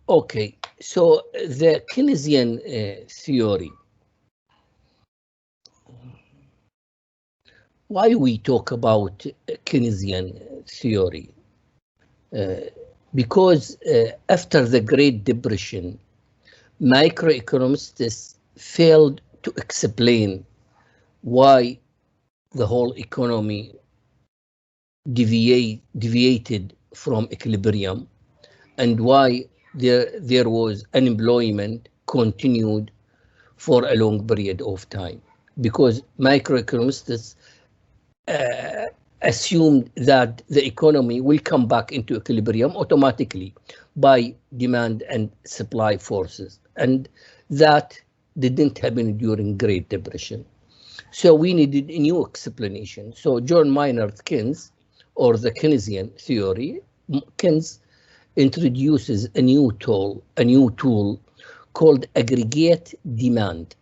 Okay, so the Keynesian theory. Why we talk about Keynesian theory? Because after the Great Depression, microeconomists failed to explain why the whole economy deviated from equilibrium and why there was unemployment continued for a long period of time. Because microeconomists assumed that the economy will come back into equilibrium automatically by demand and supply forces. And that didn't happen during Great Depression. So we needed a new explanation. So John Maynard Keynes, or the Keynesian theory, Keynes introduces a new tool called aggregate demand.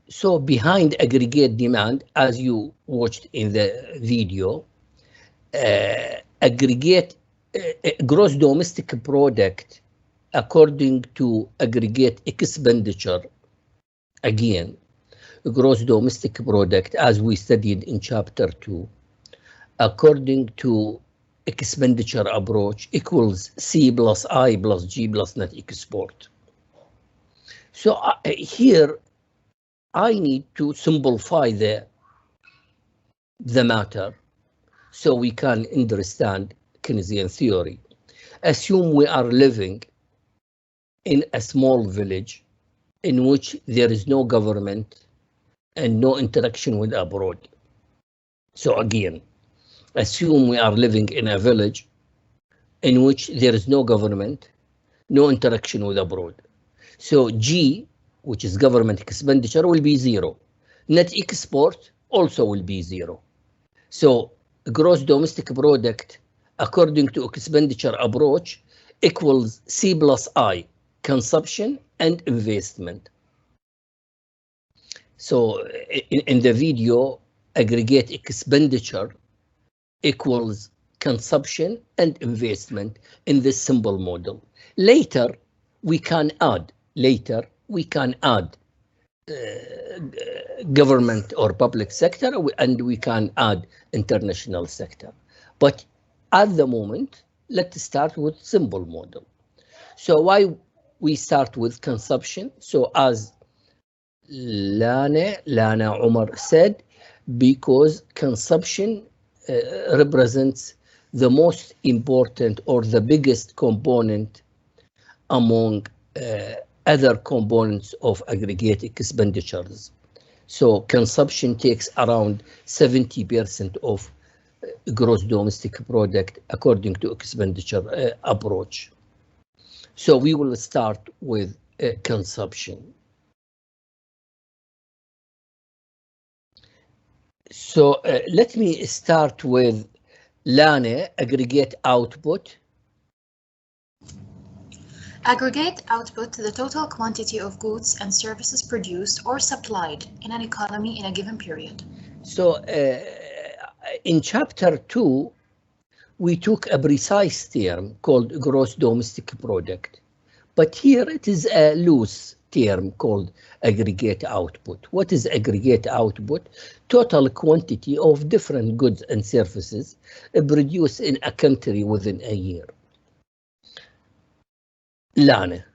So behind aggregate demand, as you watched in the video, aggregate gross domestic product, according to aggregate expenditure, again, gross domestic product, as we studied in chapter 2, according to expenditure approach, equals C plus I plus G plus net export. So here, I need to simplify the matter so we can understand Keynesian theory. Assume we are living in a small village in which there is no government and no interaction with abroad. So again, assume we are living in a village in which there is no government, no interaction with abroad. So G, which is government expenditure, will be 0. Net export also will be 0. So gross domestic product, according to expenditure approach, equals C plus I, consumption and investment. So in the video, aggregate expenditure equals consumption and investment in this simple model. Later, we can add government or public sector, and we can add international sector. But at the moment, let's start with simple model. So why we start with consumption? So as Lana Umar said, because consumption represents the most important or the biggest component among other components of aggregate expenditures. So consumption takes around 70% of gross domestic product according to expenditure approach. So we will start with consumption. So let me start with Lana, aggregate output. Aggregate output, the total quantity of goods and services produced or supplied in an economy in a given period. So in chapter 2, we took a precise term called gross domestic product, but here it is a loose term called aggregate output. What is aggregate output? Total quantity of different goods and services produced in a country within a year. Lana.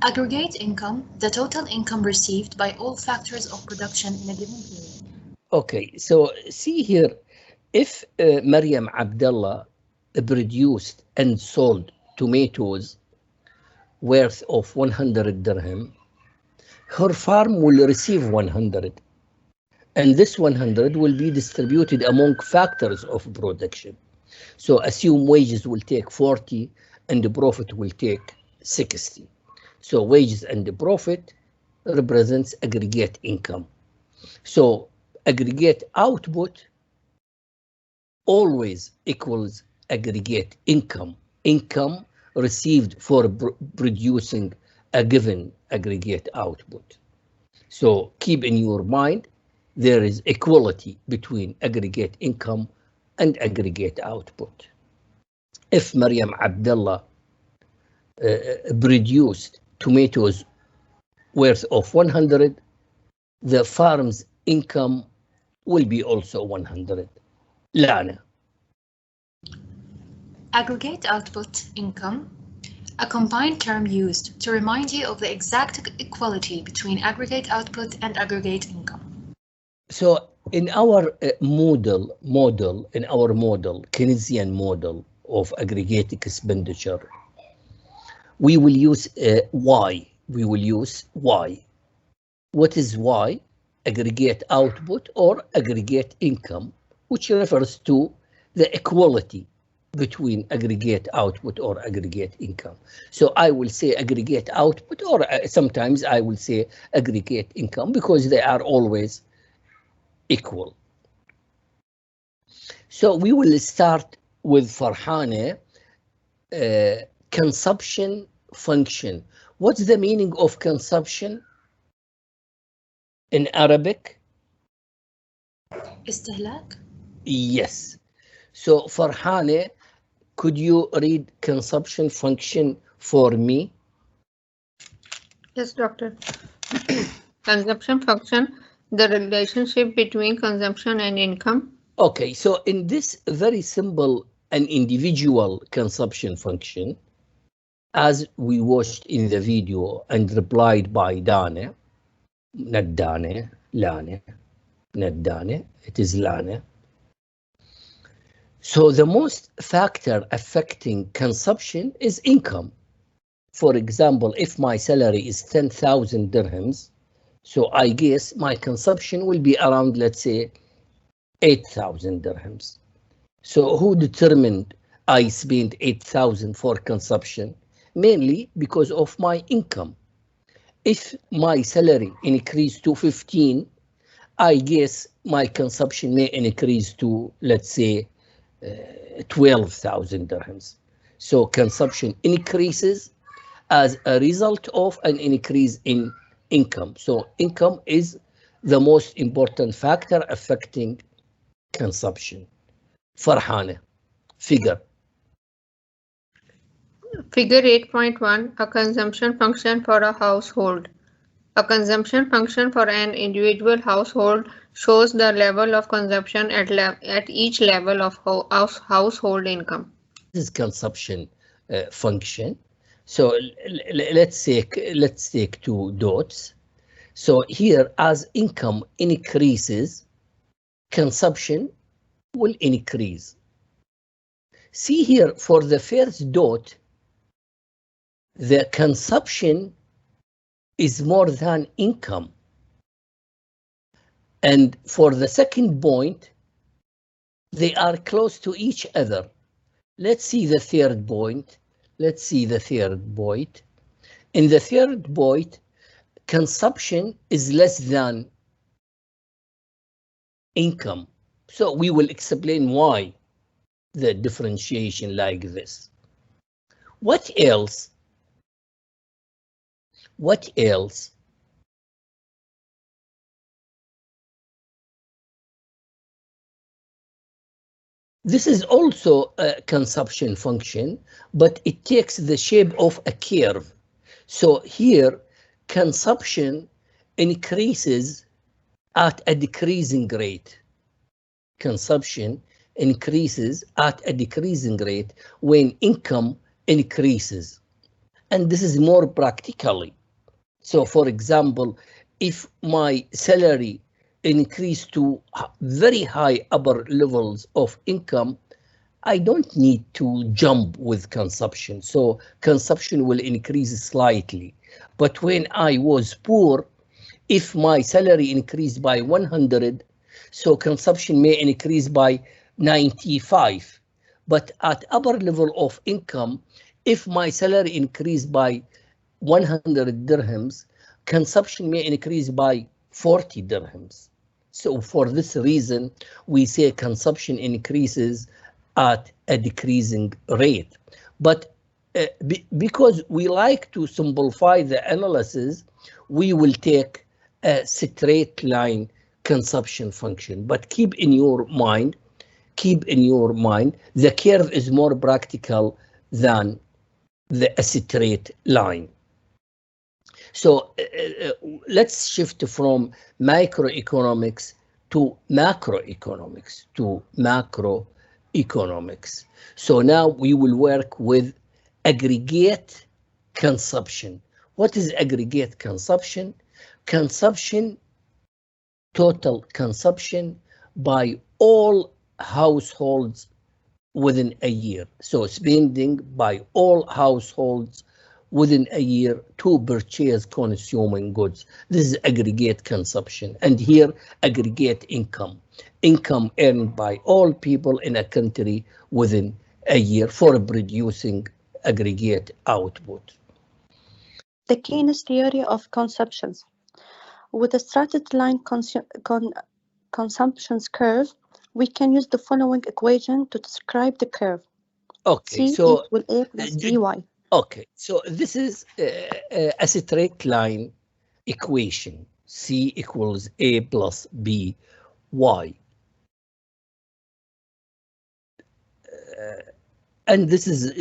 Aggregate income, the total income received by all factors of production in a given period. Okay, so see here, if Maryam Abdallah produced and sold tomatoes worth of 100 dirham, her farm will receive 100. And this 100 will be distributed among factors of production. So assume wages will take 40 and the profit will take 60. So wages and the profit represents aggregate income. So aggregate output always equals aggregate income. Income received for producing a given aggregate output. So keep in your mind, there is equality between aggregate income and aggregate output. if Maryam Abdullah produced tomatoes worth of 100, the farm's income will be also 100. Lana. Aggregate output income, a combined term used to remind you of the exact equality between aggregate output and aggregate income. So in our model, Keynesian model of aggregate expenditure, we will use Y. We will use Y. What is Y? Aggregate output or aggregate income, which refers to the equality between aggregate output or aggregate income. So I will say aggregate output, or sometimes I will say aggregate income, because they are always equal. So we will start with Farhane, consumption function. What's the meaning of consumption in Arabic? استهلاك? Yes. So Farhane, could you read consumption function for me? Yes, doctor. Consumption function, the relationship between consumption and income. Okay, so in this very simple and individual consumption function, as we watched in the video and replied by Dane, not Dane, Lane, not Dane, it is Lane. So the most factor affecting consumption is income. For example, if my salary is 10,000 dirhams, so I guess my consumption will be around, let's say, 8,000 dirhams. So who determined I spend 8,000 for consumption? Mainly because of my income. If my salary increased to 15, I guess my consumption may increase to, let's say, 12,000 dirhams. So consumption increases as a result of an increase in income. So income is the most important factor affecting consumption. Farhane, figure. Figure 8.1, a consumption function for a household. A consumption function for an individual household shows the level of consumption at each level of household income. This is consumption function. So let's take two dots. So here, as income increases, consumption will increase. See here, for the first dot, the consumption is more than income. And for the second point, they are close to each other. Let's see the third point. Let's see the third point. In the third point, consumption is less than income. So we will explain why the differentiation like this. What else? What else? This is also a consumption function, but it takes the shape of a curve. So here, consumption increases at a decreasing rate. Consumption increases at a decreasing rate when income increases. And this is more practically. So for example, if my salary increased to very high upper levels of income, I don't need to jump with consumption. So consumption will increase slightly. But when I was poor, if my salary increased by 100, so consumption may increase by 95. But at upper level of income, if my salary increased by 100 dirhams, consumption may increase by 40 dirhams. So for this reason, we say consumption increases at a decreasing rate. But because we like to simplify the analysis, we will take a straight line consumption function. But keep in your mind, keep in your mind, the curve is more practical than the straight line. So let's shift from microeconomics to macroeconomics, So now we will work with aggregate consumption. What is aggregate consumption? Consumption, total consumption by all households within a year. So spending by all households within a year to purchase consuming goods. This is aggregate consumption. And here, aggregate income. Income earned by all people in a country within a year for producing aggregate output. The Keynes theory of consumptions. With a straight line consumptions curve, we can use the following equation to describe the curve. Okay, C so equal A plus BY. Okay, so this is a straight line equation. C equals A plus B Y. And this is,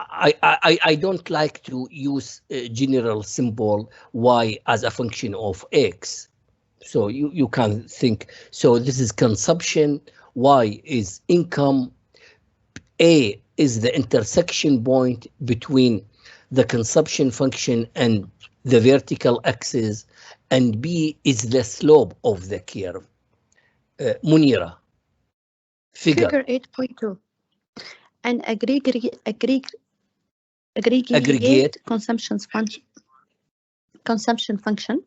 I don't like to use a general symbol Y as a function of X. So you can think, so this is consumption, Y is income, A is the intersection point between the consumption function and the vertical axis, and B is the slope of the curve. Munira, figure 8.2. An aggregate consumption function.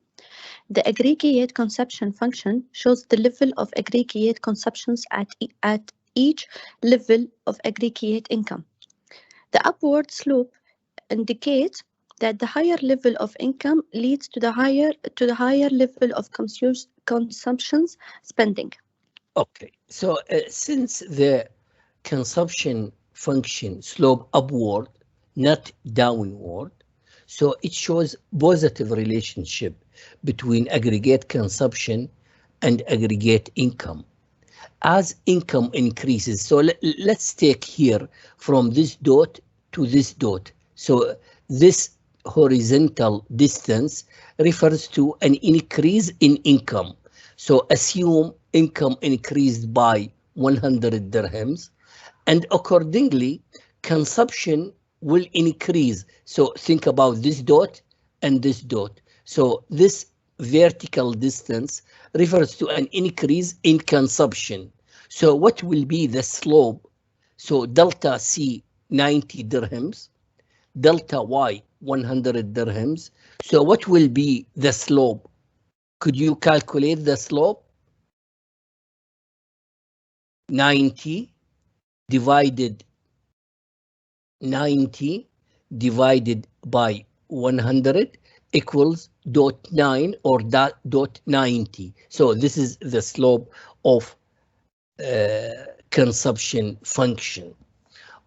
The aggregate consumption function shows the level of aggregate consumptions at each level of aggregate income. The upward slope indicates that the higher level of income leads to the higher level of consumption spending. Okay, so since the consumption function slope upward, not downward, so it shows positive relationship between aggregate consumption and aggregate income. As income increases, so let's take here from this dot to this dot. So this horizontal distance refers to an increase in income. So assume income increased by 100 dirhams, and accordingly, consumption will increase. So think about this dot and this dot. So this vertical distance refers to an increase in consumption. So what will be the slope? So delta C 90 dirhams, delta Y 100 dirhams. So what will be the slope? Could you calculate the slope? 90 divided by 100 equals 0.9 or 0.90. So this is the slope of consumption function.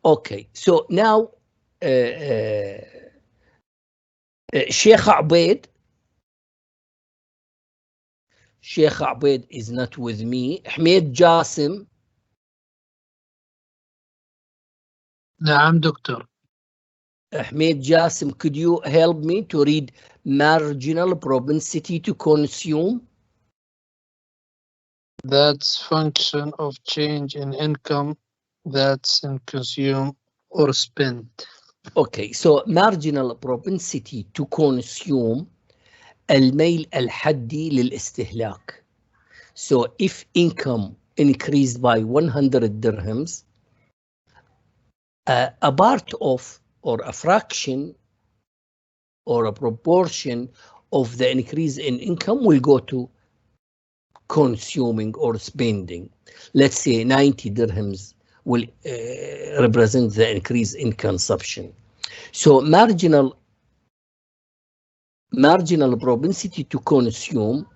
Okay, so now Sheikh Abeid is not with me. Ahmed Jassim. نعم دكتور. Ahmed Jassim, could you help me to read marginal propensity to consume? That's function of change in income that's in consume or spend. Okay, so marginal propensity to consume الميل الحدي للاستهلاك. So if income increased by 100 dirhams, a part of or a fraction or a proportion of the increase in income will go to consuming or spending. Let's say 90 dirhams will represent the increase in consumption. So marginal propensity to consume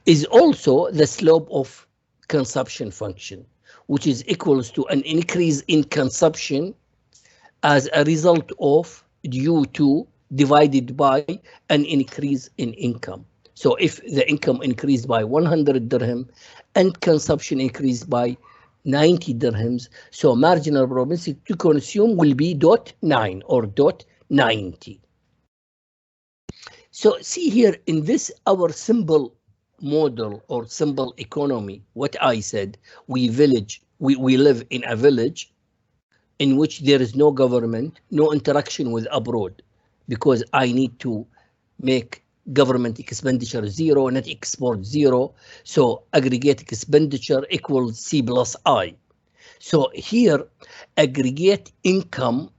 is also the slope of consumption function, which is equals to an increase in consumption as a result of due to divided by an increase in income. So if the income increased by 100 dirham and consumption increased by 90 dirhams. So marginal propensity to consume will be 0.9 or 0.90. So see here in this, our simple model or simple economy, what I said, we live in a village in which there is no government, no interaction with abroad, because I need to make government expenditure zero, net export zero. So aggregate expenditure equals C plus I. So here, aggregate income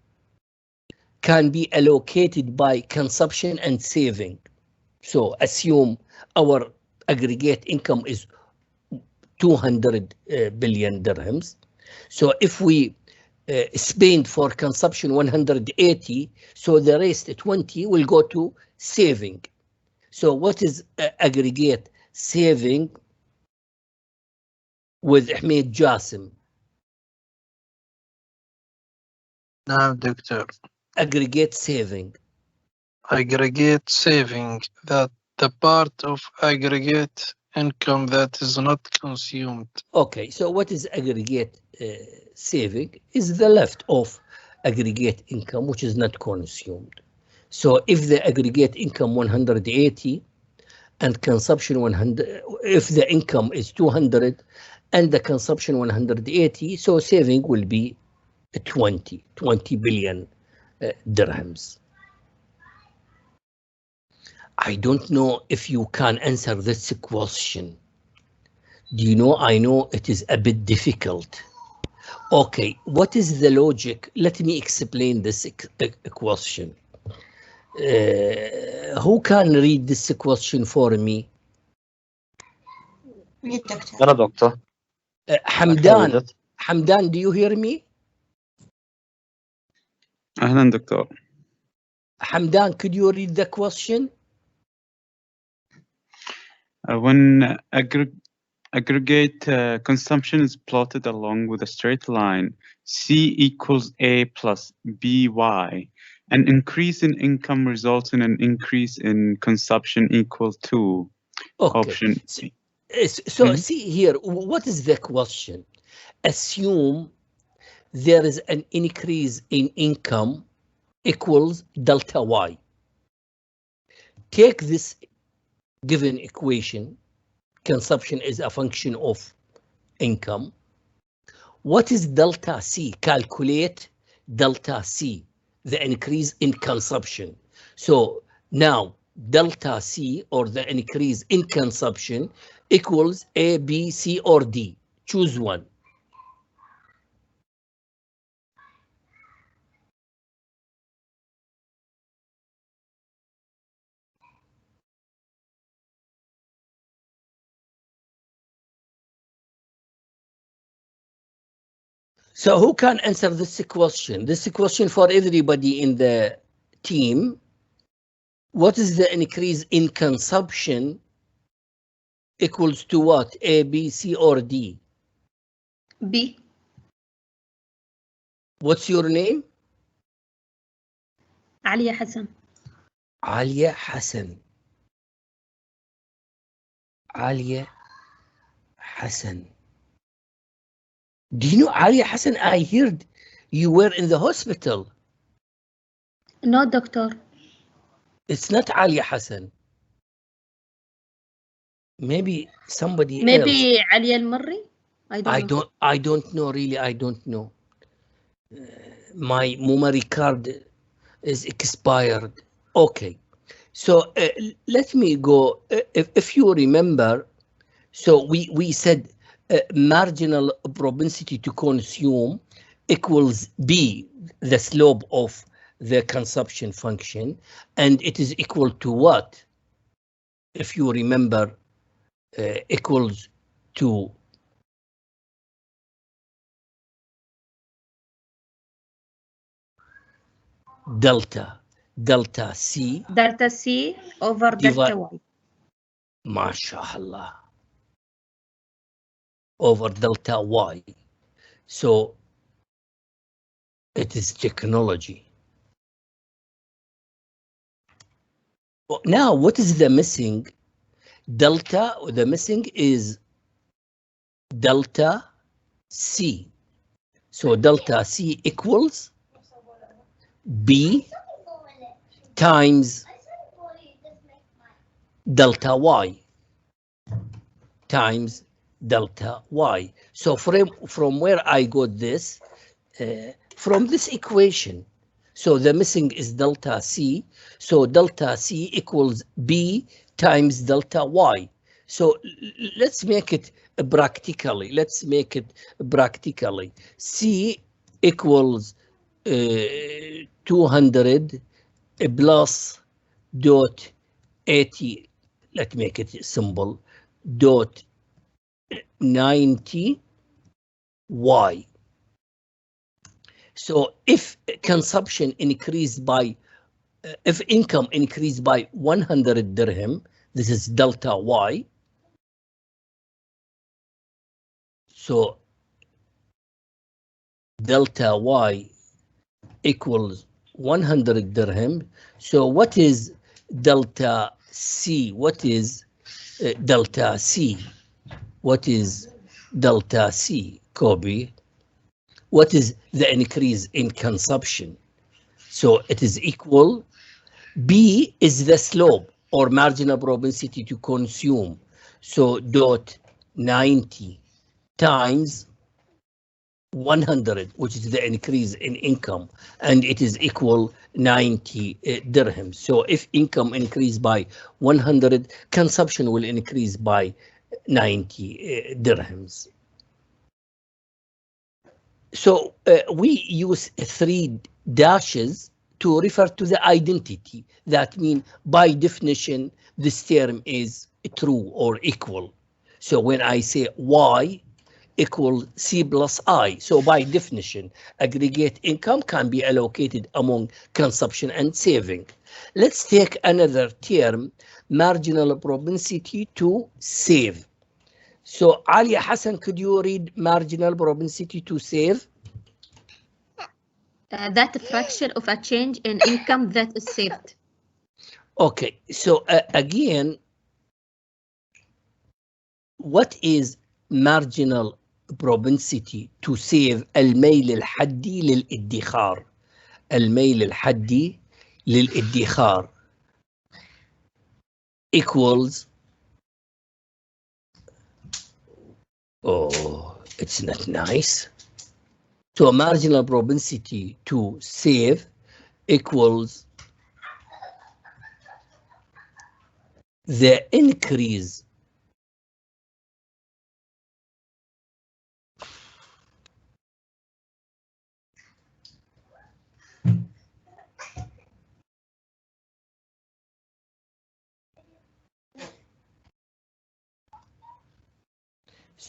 can be allocated by consumption and saving. So assume our aggregate income is 200 billion dirhams. So if we spend for consumption 180, so the rest 20 will go to saving. So what is aggregate saving with Ahmed Jassim? Now, Doctor. Aggregate saving. Aggregate saving, that the part of aggregate income that is not consumed. Okay, so what is aggregate saving? Is the left of aggregate income, which is not consumed. So if the aggregate income 180 and consumption 100, if the income is 200 and the consumption 180, so saving will be 20 billion dirhams. I don't know if you can answer this question. Do you know? I know it is a bit difficult. Okay, what is the logic? Let me explain this question. Who can read this question for me? أنا دكتور. Hamdan, do you hear me? أهلا دكتور. Hamdan, could you read the question? When aggregate consumption is plotted along with a straight line, C equals A plus BY, an increase in income results in an increase in consumption equal to option. So see here, what is the question? Assume there is an increase in income equals delta Y. Take this given equation, consumption is a function of income. What is delta C? Calculate delta C, the increase in consumption. So now delta C, or the increase in consumption, equals A, B, C, or D. Choose one. So who can answer this question? This question for everybody in the team. What is the increase in consumption equals to what? A, B, C, or D? B. What's your name? Alia Hassan. Alia Hassan. Alia Hassan. Do you know Alia Hassan? I heard you were in the hospital. No, doctor. It's not Alia Hassan. Maybe somebody else. Maybe Ali Al-Marri? I don't know, really. I don't know. My memory card is expired. Okay. So let me go. If you remember, so we said marginal propensity to consume equals B, the slope of the consumption function, and it is equal to what? If you remember, equals to delta C. Delta C over delta Y. MashaAllah. Over delta Y. So it is technology. Now, what is the missing? Delta, the missing is delta C. So delta C equals B times delta Y times delta Y. So from where I got this, from this equation. So the missing is delta C. So delta C equals B times delta Y. So let's make it practically. C equals 200 plus dot 80. Let's make it simple. Dot 90 Y. So if consumption increased by, if income increased by 100 dirham, this is delta Y. So delta Y equals 100 dirham. So what is delta C? What is delta C? What is delta C, Kobe? What is the increase in consumption? So it is equal. B is the slope or marginal propensity to consume. So dot 90 times 100, which is the increase in income, and it is equal 90 dirhams. So if income increased by 100, consumption will increase by 90 dirhams. So we use 3 dashes to refer to the identity. That means by definition, this term is true or equal. So when I say Y equals C plus I, so by definition, aggregate income can be allocated among consumption and saving. Let's take another term, marginal propensity to save. So Ali Hassan, could you read marginal propensity to save? That fraction of a change in income that is saved. Okay, so again, what is marginal propensity to save? الميل الحدي للادخار. الميل الحدي للادخار equals, oh, it's not nice. So marginal propensity to save equals the increase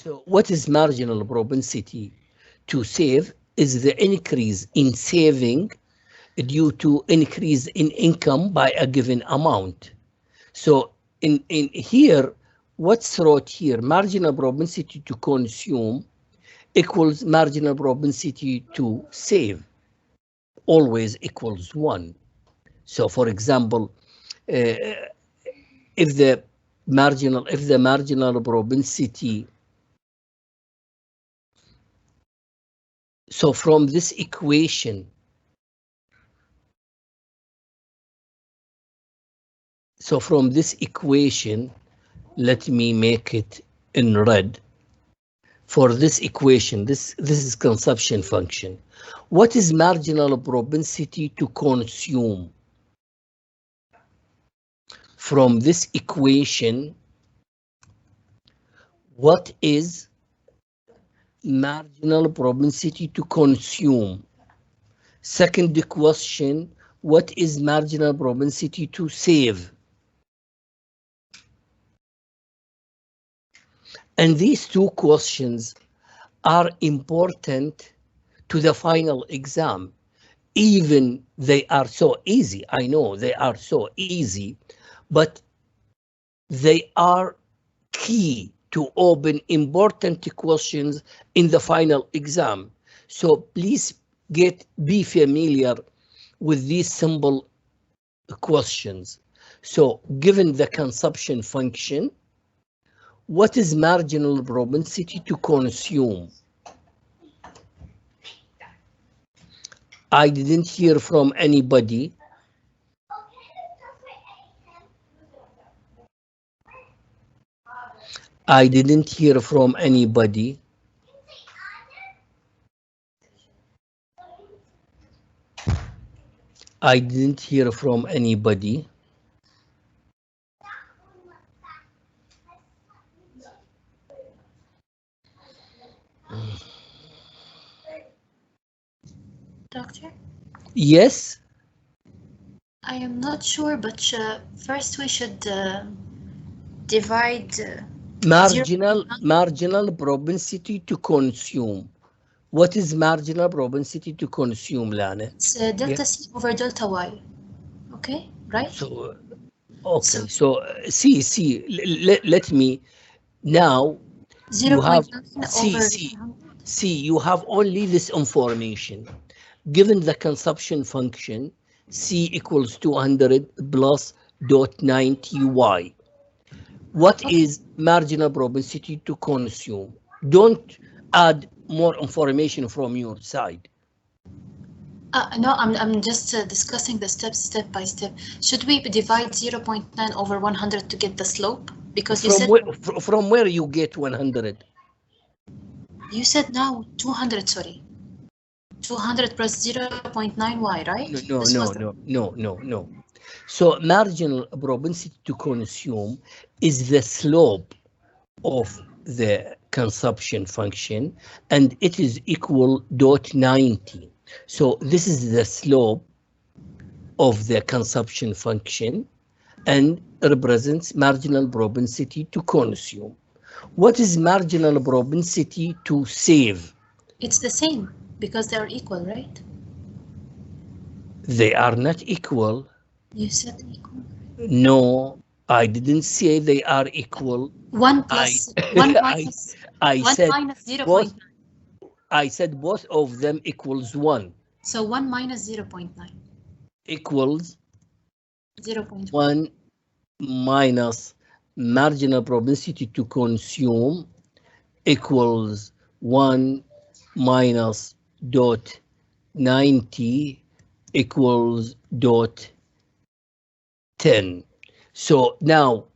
So what is marginal propensity to save is the increase in saving due to increase in income by a given amount. So in here, what's wrote here, marginal propensity to consume equals marginal propensity to save, always equals 1. So for example, if the marginal propensity, so from this equation, let me make it in red. For this equation, this is consumption function. What is marginal propensity to consume? From this equation, what is marginal propensity to consume? Second question, what is marginal propensity to save? And these two questions are important to the final exam. Even they are so easy, I know they are so easy, but they are key to open important questions in the final exam. So please be familiar with these simple questions. So given the consumption function, what is marginal propensity to consume? I didn't hear from anybody. I didn't hear from anybody. I didn't hear from anybody. Doctor? Yes? I am not sure, but first we should divide marginal propensity to consume. What is marginal propensity to consume, Lana? It's delta C over delta Y. Okay, right? So, okay, so let me now. 0. You have over you have only this information. Given the consumption function, C equals 200 plus 0.90y. What is marginal propensity to consume? Don't add more information from your side. No, I'm just discussing the steps step by step. Should we divide 0.9 over 100 to get the slope? Because you said from where you get 100? You said now 200, sorry. 200 plus 0.9y, right? No. So marginal propensity to consume is the slope of the consumption function, and it is equal 0.90. So this is the slope of the consumption function and represents marginal propensity to consume. What is marginal propensity to save? It's the same because they are equal, right? They are not equal. You said equal. No, I didn't say they are equal. 1 plus 1 minus I 1 said minus 0.9. I said both of them equals 1. So 1 minus 0.9 equals 0.1 minus marginal propensity to consume equals 1 minus 0.90 equals 0.10. So now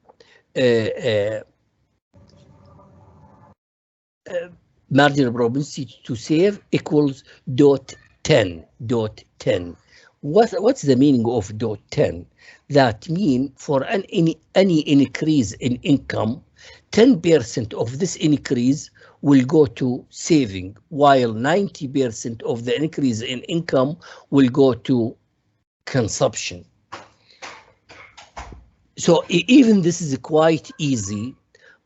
marginal propensity to save equals 0.10. What's the meaning of 0.10? That means for any increase in income, 10% of this increase will go to saving, while 90% of the increase in income will go to consumption. So even this is quite easy,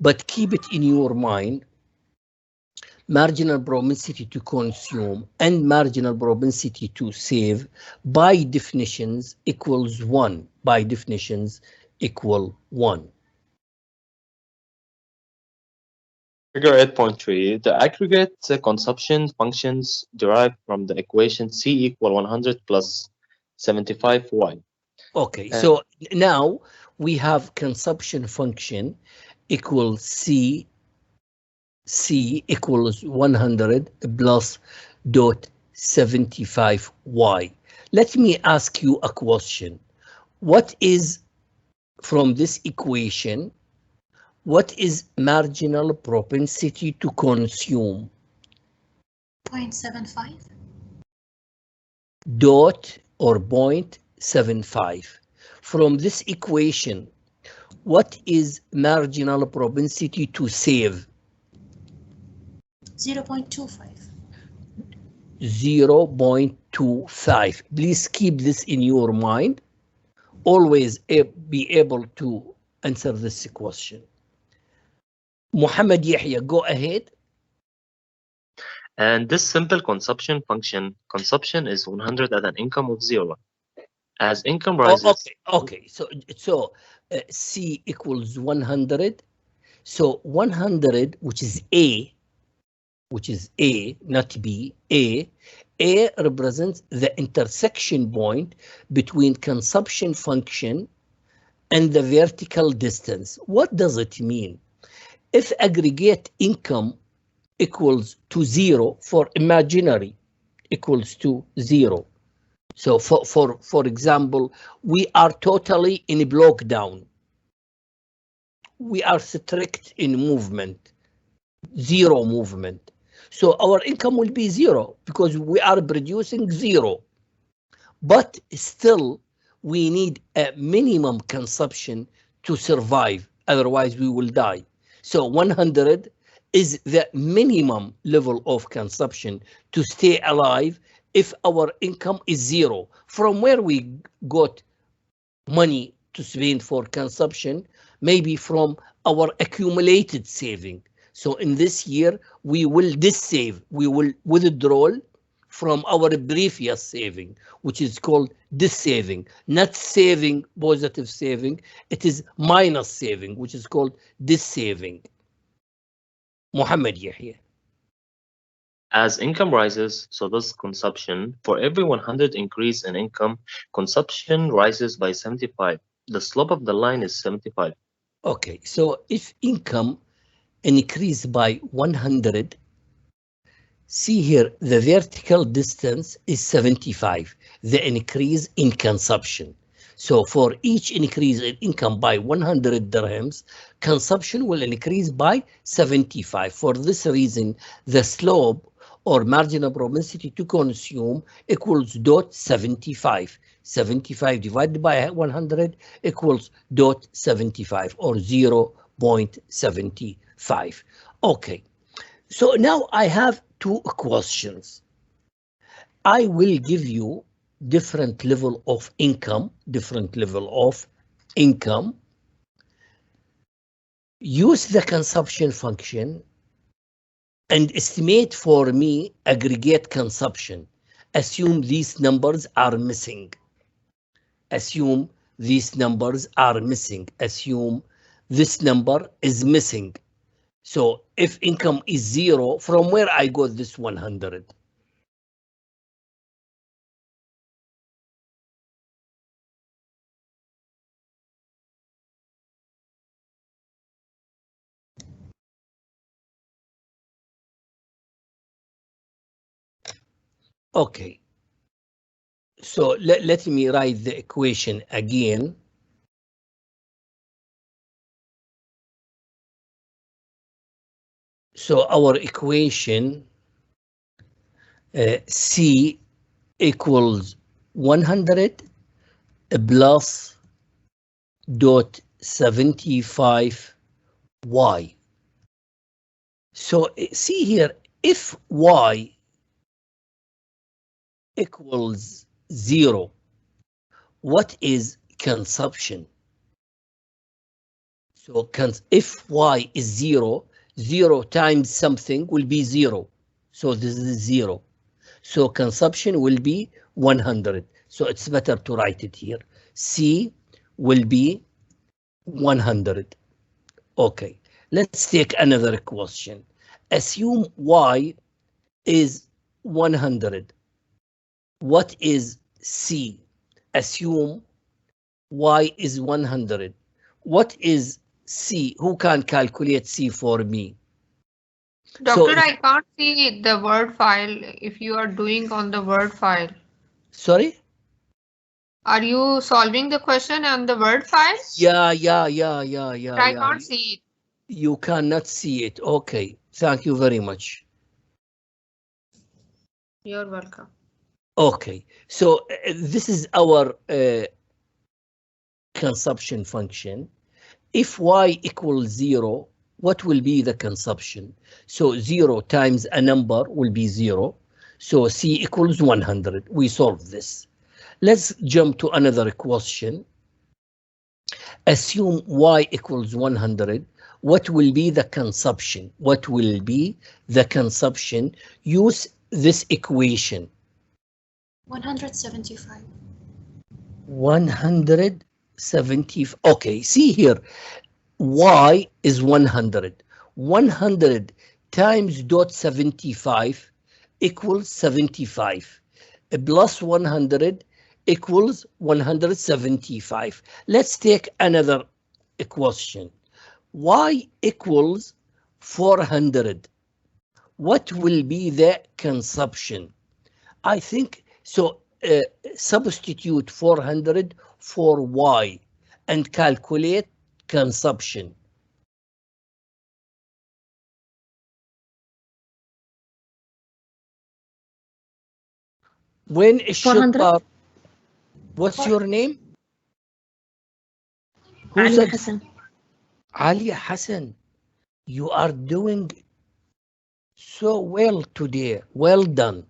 but keep it in your mind. Marginal propensity to consume and marginal propensity to save by definitions equals 1. By definitions equal 1. Figure 8.3. The aggregate consumption functions derived from the equation C equal 100 plus 75y. Okay, so now we have consumption function equals C equals 100 plus 0.75y. Let me ask you a question. What is, from this equation, what is marginal propensity to consume? 0.75. Dot or 0.75. From this equation, what is marginal propensity to save? 0.25. 0.25. Please keep this in your mind. Always be able to answer this question. Muhammad Yahya, go ahead. And this simple consumption function, consumption is 100 at an income of 0. As income rises. Okay. So C equals 100. So 100, which is A, not B, A represents the intersection point between consumption function and the vertical distance. What does it mean? If aggregate income equals to 0 for imaginary equals to 0, So for example, we are totally in a block down. We are strict in movement, zero movement. So our income will be zero because we are producing zero. But still, we need a minimum consumption to survive, otherwise we will die. So 100 is the minimum level of consumption to stay alive if our income is zero. From where we got money to spend for consumption, maybe from our accumulated saving. So in this year, we will dissave, we will withdraw from our previous saving, which is called dissaving, not saving, positive saving. It is minus saving, which is called dissaving. Muhammad Yahya. As income rises, so does consumption. For every 100 increase in income, consumption rises by 75. The slope of the line is 75. Okay, so if income increase by 100, see here, the vertical distance is 75, the increase in consumption. So for each increase in income by 100 dirhams, consumption will increase by 75. For this reason, the slope or marginal propensity to consume equals 0.75. 75 divided by 100 equals 0.75 or 0.75. Okay, so now I have two questions. I will give you different level of income, use the consumption function and estimate for me aggregate consumption. Assume these numbers are missing. Assume these numbers are missing. Assume this number is missing. So if income is zero, from where I got this 100? Okay, so let me write the equation again. So our equation C equals 100 plus 0.75 y. So see here, if y equals 0, what is consumption? So if y is 0, 0 times something will be 0. So this is 0. So consumption will be 100. So it's better to write it here. C will be 100. Okay, let's take another question. Assume y is 100. What is C? Assume y is 100. What is C? Who can calculate C for me? Doctor, I can't see the Word file if you are doing on the Word file. Sorry? Are you solving the question on the Word file? Yeah. I can't see it. You cannot see it. Okay, thank you very much. You're welcome. Okay, so this is our consumption function. If y equals 0, what will be the consumption? So 0 times a number will be 0. So C equals 100. We solve this. Let's jump to another question. Assume y equals 100. What will be the consumption? What will be the consumption? Use this equation. 175. 170. Okay, see here. Y is 100. 100 times 0.75 equals 75. Plus 100 equals 175. Let's take another equation. Y equals 400. What will be the consumption? I think so. substitute 400 for Y and calculate consumption. When it should 400. start? What's your name? Who Ali said? Hassan. Ali Hassan. You are doing so well today. Well done.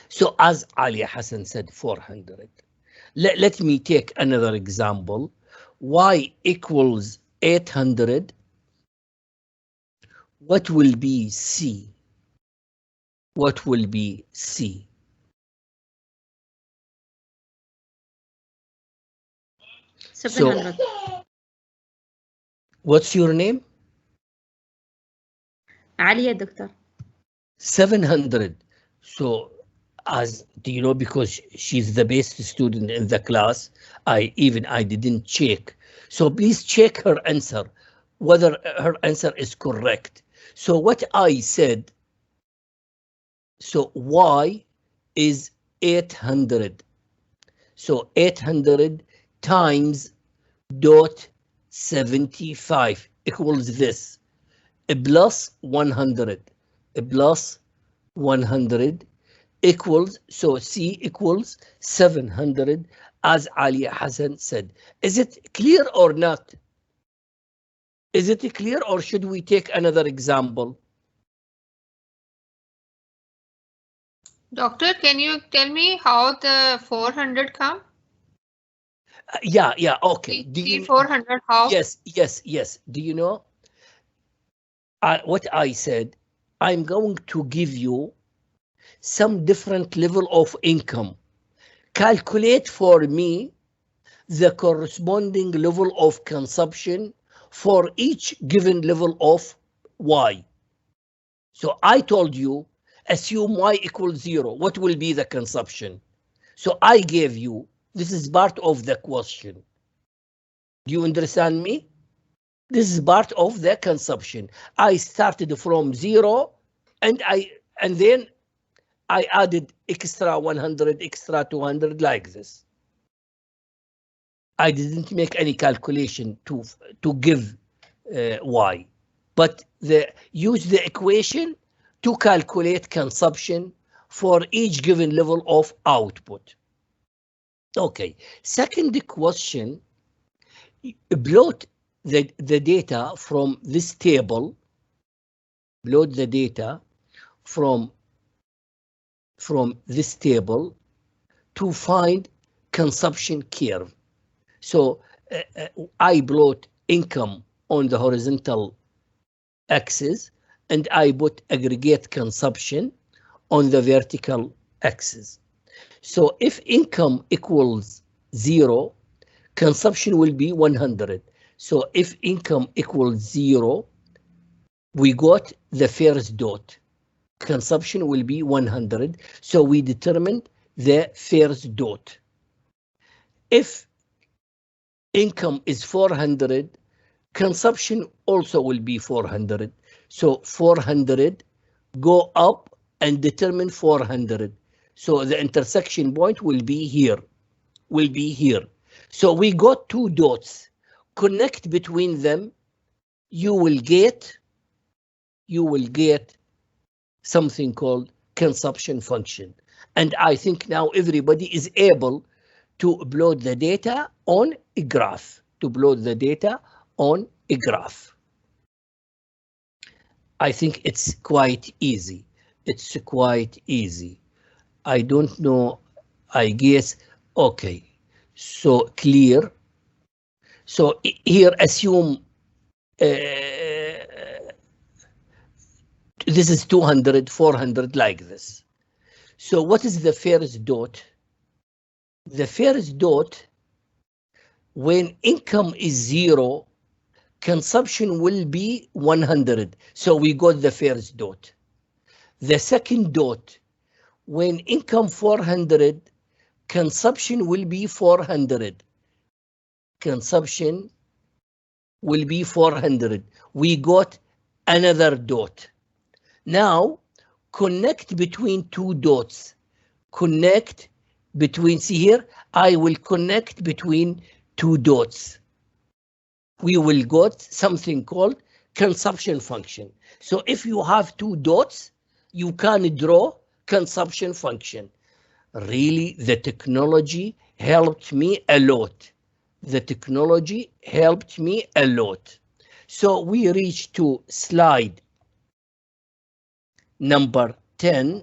So as Ali Hassan said, 400. Let me take another example. Y equals 800. What will be C? What will be C? So, 700. what's your name? Ali ya doctor. 700. So, as do you know, because she's the best student in the class, I didn't check. So please check her answer, whether her answer is correct. So what I said, so Y is 800. So 800 times dot 75 equals this, a plus 100, a plus 100 equals, so C equals 700, as Ali Hassan said. Is it clear or not? Is it clear, or should we take another example? Doctor, can you tell me how the 400 come? Yeah, okay. Do you 400 how? Yes. Do you know what I said? I'm going to give you some different level of income. Calculate for me the corresponding level of consumption for each given level of Y. So I told you, assume Y equals 0. What will be the consumption? So I gave you, this is part of the question. Do you understand me? This is part of the consumption. I started from 0 and then I added extra 100, extra 200 like this. I didn't make any calculation to give Y, but use the equation to calculate consumption for each given level of output. Okay, second question, plot the data from this table, plot the data from this table to find consumption curve. So I plot income on the horizontal axis and I put aggregate consumption on the vertical axis. So if income equals 0, consumption will be 100. So if income equals 0, we got the first dot. Consumption will be 100. So we determined the first dot. If income is 400, consumption also will be 400. So 400 go up and determine 400. So the intersection point will be here, So we got two dots. Connect between them, you will get something called consumption function. And I think now everybody is able to upload the data on a graph, I think it's quite easy. I don't know, I guess, okay, so clear. So here assume this is 200, 400 like this. So what is the first dot? The first dot, when income is 0, consumption will be 100. So we got the first dot. The second dot, when income 400, consumption will be 400. Consumption will be 400. We got another dot. Now connect between two dots. connect between, see here, I will connect between two dots. We will got something called consumption function. So if you have two dots, you can draw consumption function. Really, the technology helped me a lot. The technology helped me a lot. So we reach to slide number 10.